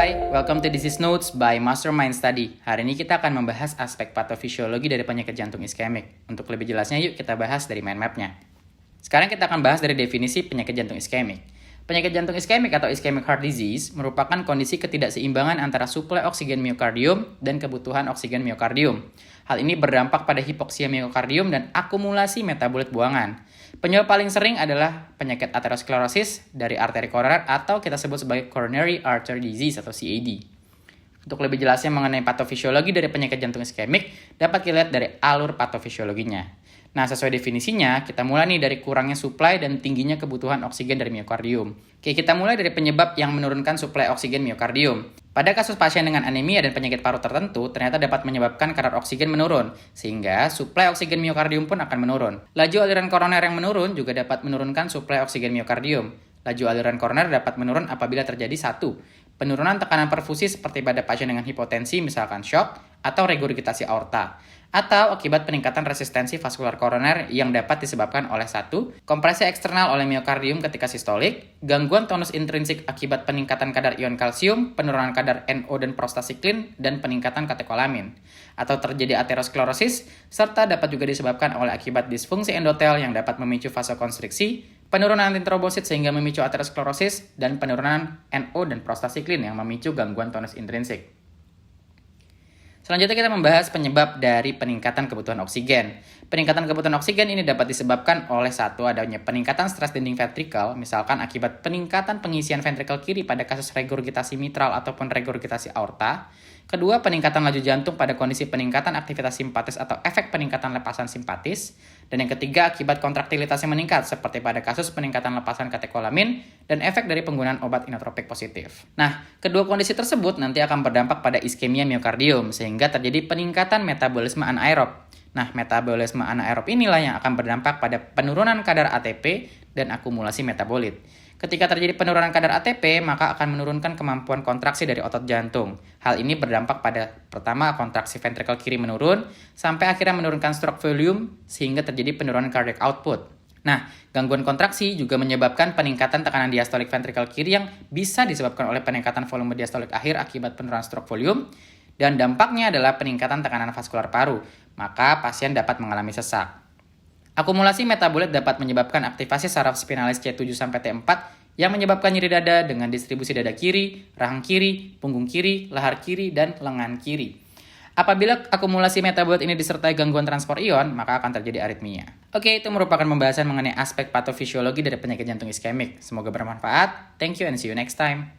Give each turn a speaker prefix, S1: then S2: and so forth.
S1: Hai, welcome to Disease Notes by Mastermind Study. Hari ini kita akan membahas aspek patofisiologi dari penyakit jantung iskemik. Untuk lebih jelasnya yuk kita bahas dari mind map-nya. Sekarang kita akan bahas dari definisi penyakit jantung iskemik. Penyakit jantung iskemik atau ischemic heart disease merupakan kondisi ketidakseimbangan antara suplai oksigen miokardium dan kebutuhan oksigen miokardium. Hal ini berdampak pada hipoksia miokardium dan akumulasi metabolit buangan. Penyebab paling sering adalah penyakit aterosklerosis dari arteri koroner atau kita sebut sebagai coronary artery disease atau CAD. Untuk lebih jelasnya mengenai patofisiologi dari penyakit jantung iskemik, dapat dilihat dari alur patofisiologinya. Nah, sesuai definisinya, kita mulai nih dari kurangnya suplai dan tingginya kebutuhan oksigen dari miokardium. Oke, kita mulai dari penyebab yang menurunkan suplai oksigen miokardium. Pada kasus pasien dengan anemia dan penyakit paru tertentu, ternyata dapat menyebabkan kadar oksigen menurun, sehingga suplai oksigen miokardium pun akan menurun. Laju aliran koroner yang menurun juga dapat menurunkan suplai oksigen miokardium. Laju aliran koroner dapat menurun apabila terjadi penurunan tekanan perfusi seperti pada pasien dengan hipotensi, misalkan shock, atau regurgitasi aorta. Atau akibat peningkatan resistensi vaskular koroner yang dapat disebabkan oleh kompresi eksternal oleh miokardium ketika sistolik, gangguan tonus intrinsik akibat peningkatan kadar ion kalsium, penurunan kadar NO dan prostasiklin, dan peningkatan katekolamin. Atau terjadi aterosklerosis, serta dapat juga disebabkan oleh akibat disfungsi endotel yang dapat memicu vasokonstriksi, penurunan antitrombosit sehingga memicu aterosklerosis, dan penurunan NO dan prostasiklin yang memicu gangguan tonus intrinsik. Selanjutnya kita membahas penyebab dari peningkatan kebutuhan oksigen. Peningkatan kebutuhan oksigen ini dapat disebabkan oleh adanya peningkatan stres dinding ventrikal, misalkan akibat peningkatan pengisian ventrikel kiri pada kasus regurgitasi mitral ataupun regurgitasi aorta. Kedua, peningkatan laju jantung pada kondisi peningkatan aktivitas simpatis atau efek peningkatan lepasan simpatis. Dan yang ketiga, akibat kontraktilitas yang meningkat, seperti pada kasus peningkatan lepasan katekolamin dan efek dari penggunaan obat inotropik positif. Nah, kedua kondisi tersebut nanti akan berdampak pada iskemia miokardium, sehingga terjadi peningkatan metabolisme anaerob. Nah, metabolisme anaerob inilah yang akan berdampak pada penurunan kadar ATP dan akumulasi metabolit. Ketika terjadi penurunan kadar ATP, maka akan menurunkan kemampuan kontraksi dari otot jantung. Hal ini berdampak pada pertama kontraksi ventrikel kiri menurun, sampai akhirnya menurunkan stroke volume sehingga terjadi penurunan cardiac output. Nah, gangguan kontraksi juga menyebabkan peningkatan tekanan diastolik ventrikel kiri yang bisa disebabkan oleh peningkatan volume diastolik akhir akibat penurunan stroke volume, dan dampaknya adalah peningkatan tekanan vaskular paru, maka pasien dapat mengalami sesak. Akumulasi metabolit dapat menyebabkan aktivasi saraf spinalis C7-T4 yang menyebabkan nyeri dada dengan distribusi dada kiri, rahang kiri, punggung kiri, lahar kiri, dan lengan kiri. Apabila akumulasi metabolit ini disertai gangguan transport ion, maka akan terjadi aritmia. Oke, itu merupakan pembahasan mengenai aspek patofisiologi dari penyakit jantung iskemik. Semoga bermanfaat. Thank you and see you next time.